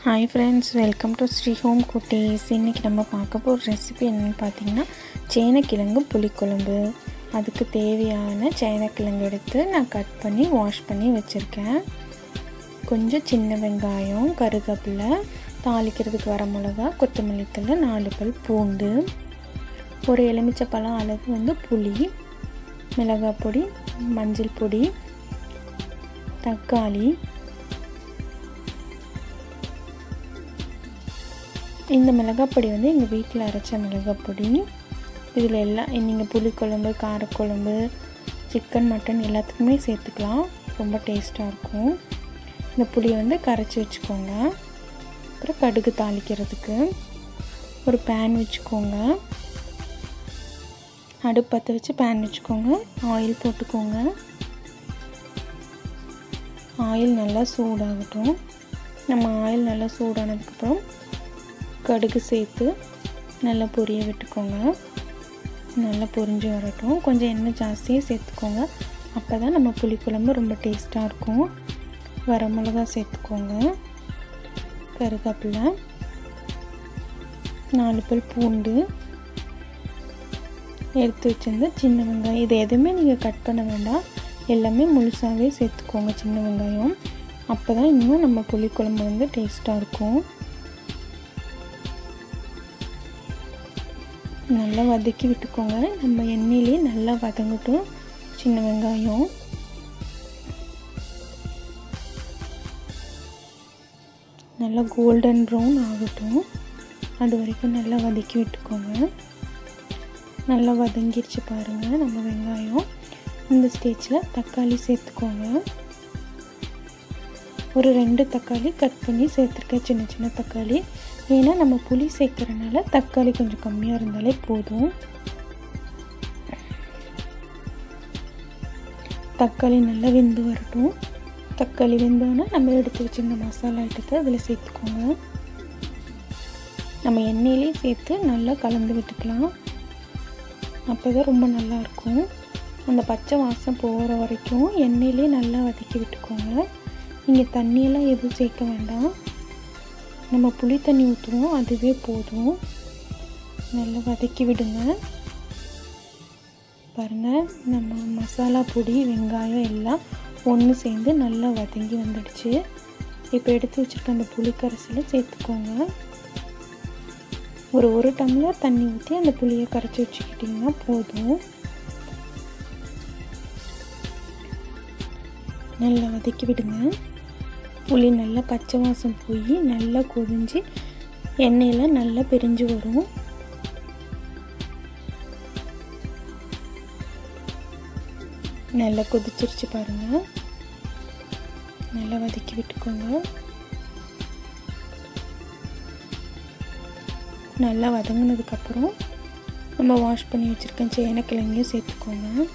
Hi friends, welcome to Sri home குட்டீஸ். இன்றைக்கி நம்ம பார்க்க போகிற ரெசிபி என்னென்னு பார்த்தீங்கன்னா சேனைக்கிழங்கு புளிக்குழம்பு. அதுக்கு தேவையான சேனைக்கிழங்கு எடுத்து நான் கட் பண்ணி வாஷ் பண்ணி வச்சுருக்கேன். கொஞ்சம் சின்ன வெங்காயம், கருவேப்பிலை, தாளிக்கிறதுக்கு வரமிளகா, கொத்தமல்லி தழை, 4 பல் பூண்டு, ஒரு எலுமிச்சைப்பழம் அளவு புளி, மிளகாய் பொடி, மஞ்சள் பொடி, தக்காளி. இந்த மிளகாப்பொடி எங்கள் வீட்டில் அரைச்ச மிளகாப்பொடி. இதில் எல்லாம் நீங்கள் புளிக்குழம்பு, காரக்குழம்பு, சிக்கன், மட்டன் எல்லாத்துக்குமே சேர்த்துக்கலாம். ரொம்ப டேஸ்ட்டாக இருக்கும். இந்த புளியை கரைச்சி வச்சுக்கோங்க. அப்புறம் கடுகு தாளிக்கிறதுக்கு ஒரு பேன் வச்சுக்கோங்க. அடுப்பு பற்ற வச்சு பேன் வச்சுக்கோங்க. ஆயில் போட்டுக்கோங்க. ஆயில் நல்லா சூடாகட்டும். நம்ம ஆயில் நல்லா சூடானதுக்கப்புறம் கடுகு சேர்த்து நல்லா பொரிய விட்டுக்கோங்க. நல்லா பொரிஞ்சு வரட்டும். கொஞ்சம் எண்ணெய் ஜாஸ்தியாக சேர்த்துக்கோங்க. அப்போ தான் நம்ம புளிக்குழம்பு ரொம்ப டேஸ்ட்டாக இருக்கும். வரமிளகா சேர்த்துக்கோங்க. கருவேப்பிலை, 4 பல் பூண்டு, எடுத்து வச்சிருந்த சின்ன வெங்காயம். இது எதுவுமே நீங்கள் கட் பண்ண வேண்டாம், எல்லாமே முழுசாகவே சேர்த்துக்கோங்க. சின்ன வெங்காயம் அப்போ தான் இன்னும் நம்ம புளிக்குழம்பு டேஸ்ட்டாக இருக்கும். நல்லா வதக்கி விட்டுக்கோங்க. நம்ம எண்ணெயிலே நல்லா வதங்கட்டும் சின்ன வெங்காயம். நல்லா கோல்டன் ப்ரௌன் ஆகட்டும். அது வரைக்கும் நல்லா வதக்கி விட்டுக்கோங்க. நல்லா வதங்கிடுச்சு பாருங்கள் நம்ம வெங்காயம். இந்த ஸ்டேஜில் தக்காளி சேர்த்துக்கோங்க. ஒரு 2 தக்காளி கட் பண்ணி சேர்த்துருக்கேன், சின்ன சின்ன தக்காளி. ஏன்னா நம்ம புளி சேர்க்குறனால தக்காளி கொஞ்சம் கம்மியாக இருந்தாலே போதும். தக்காளி நல்லா வெந்து வரட்டும். தக்காளி வெந்தோன்னா நம்ம எடுத்து வச்சிருந்த மசாலா ஐட்டத்தை அதில் சேர்த்துக்கோங்க. நம்ம எண்ணெயிலே சேர்த்து நல்லா கலந்து விட்டுக்கலாம். அப்போ தான் ரொம்ப நல்லாயிருக்கும். அந்த பச்சை வாசம் போகிற வரைக்கும் எண்ணெயிலே நல்லா வதக்கி விட்டுக்கோங்க. நீங்கள் தண்ணியெல்லாம் எதுவும் சேர்க்க வேண்டாம். நம்ம புளி தண்ணி ஊற்றுவோம், அதுவே போதும். நல்லா வதக்கி விடுங்க. பாருங்கள், நம்ம மசாலா பொடி, வெங்காயம் எல்லாம் ஒன்று சேர்ந்து நல்லா வதங்கி வந்துடுச்சு. இப்போ எடுத்து வச்சுருக்க அந்த புளி கரைசலை சேர்த்துக்கோங்க. ஒரு டம்ளர் தண்ணி ஊற்றி அந்த புளியை கரைச்சி வச்சுக்கிட்டிங்கன்னா போதும். நல்லா வதக்கி விடுங்க. புளி நல்லா பச்சை வாசம் போய் நல்லா கொதிஞ்சு எண்ணெயில் நல்லா பிரிஞ்சு வரும். நல்லா கொதிச்சிருச்சு பாருங்கள். நல்லா வதக்கி விட்டுக்கோங்க. நல்லா வதங்கினதுக்கப்புறம் நம்ம வாஷ் பண்ணி வச்சுருக்க சேனைக்கிழங்கையும் சேர்த்துக்கோங்க.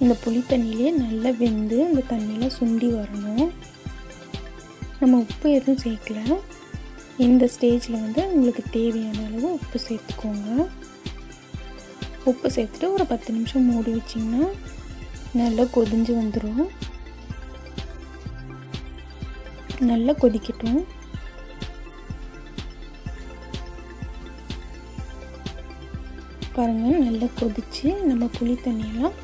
இந்த புளி தண்ணியிலே நல்லா வெந்து இந்த தண்ணியில் சுண்டி வரணும். நம்ம உப்பு எதுவும் சேர்க்கல. இந்த ஸ்டேஜில் உங்களுக்கு தேவையான அளவு உப்பு சேர்த்துக்கோங்க. உப்பு சேர்த்துட்டு ஒரு 10 நிமிஷம் மூடி வச்சிங்கன்னா நல்லா கொதிஞ்சு வந்துடும். நல்லா கொதிக்கட்டும். பாருங்கள், நல்லா கொதிச்சு நம்ம புளி தண்ணியெல்லாம்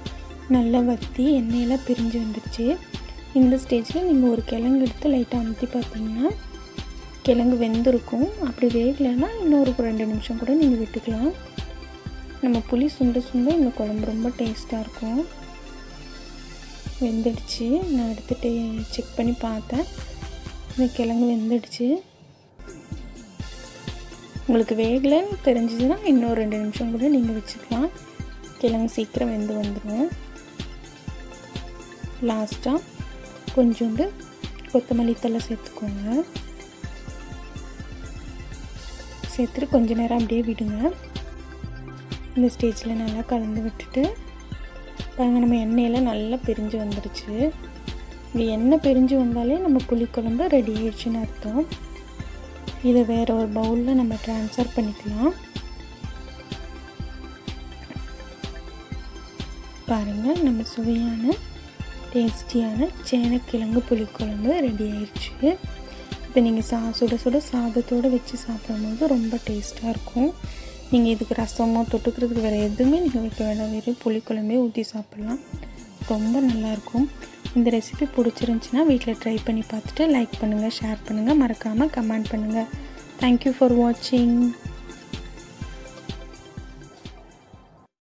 நல்லா வற்றி எண்ணெயெல்லாம் பிரிஞ்சு வந்துடுச்சு. இந்த ஸ்டேஜில் நீங்கள் ஒரு கிழங்கு எடுத்து லைட்டாக அமுத்தி பார்த்தீங்கன்னா கிழங்கு வெந்திருக்கும். அப்படி வேகலைன்னா இன்னொரு 2 நிமிஷம் கூட நீங்கள் விட்டுக்கலாம். நம்ம புளி சுண்ட சுண்ட இந்த குழம்பு ரொம்ப டேஸ்ட்டாக இருக்கும். வெந்துடுச்சு. நான் எடுத்துகிட்டு செக் பண்ணி பார்த்தேன். இந்த கிழங்கு வெந்துடுச்சு. உங்களுக்கு வேகலைன்னு தெரிஞ்சிச்சுன்னா இன்னொரு 2 நிமிஷம் கூட நீங்கள் வச்சுக்கலாம். கிழங்கு சீக்கிரம் வெந்து வந்துடும். லாஸ்ட்டாக கொஞ்சோண்டு கொத்தமல்லி தழை சேர்த்துக்கோங்க. சேர்த்துட்டு கொஞ்ச நேரம் அப்படியே விடுங்க. இந்த ஸ்டேஜில் நல்லா கலந்து விட்டுட்டு பாருங்கள், நம்ம எண்ணெயில் நல்லா பிரிஞ்சு வந்துடுச்சு. இந்த எண்ணெய் பிரிஞ்சு வந்தாலே நம்ம புளிக்குழம்பு ரெடி ஆயிடுச்சுன்னு அர்த்தம். இதை வேறு ஒரு பவுலில் நம்ம ட்ரான்ஸ்ஃபர் பண்ணிக்கலாம். பாருங்கள், நம்ம சுவையான டேஸ்டியான சேனக்கிழங்கு புளிக்குழம்பு ரெடி ஆயிடுச்சு. இப்போ நீங்கள் சுட சுட சாதத்தோடு வச்சு சாப்பிடும்போது ரொம்ப டேஸ்ட்டாக இருக்கும். நீங்கள் இதுக்கு ரசமோ தொட்டுக்கிறதுக்கு வேறு எதுவுமே நீங்கள் வைக்க வேண்டாம், வெறும் புளிக்குழம்பே ஊற்றி சாப்பிட்லாம். ரொம்ப நல்லாயிருக்கும். இந்த ரெசிபி பிடிச்சிருந்துச்சின்னா வீட்டில் ட்ரை பண்ணி பார்த்துட்டு லைக் பண்ணுங்கள், ஷேர் பண்ணுங்கள், மறக்காமல் கமெண்ட் பண்ணுங்கள். தேங்க்யூ ஃபார் வாட்சிங்.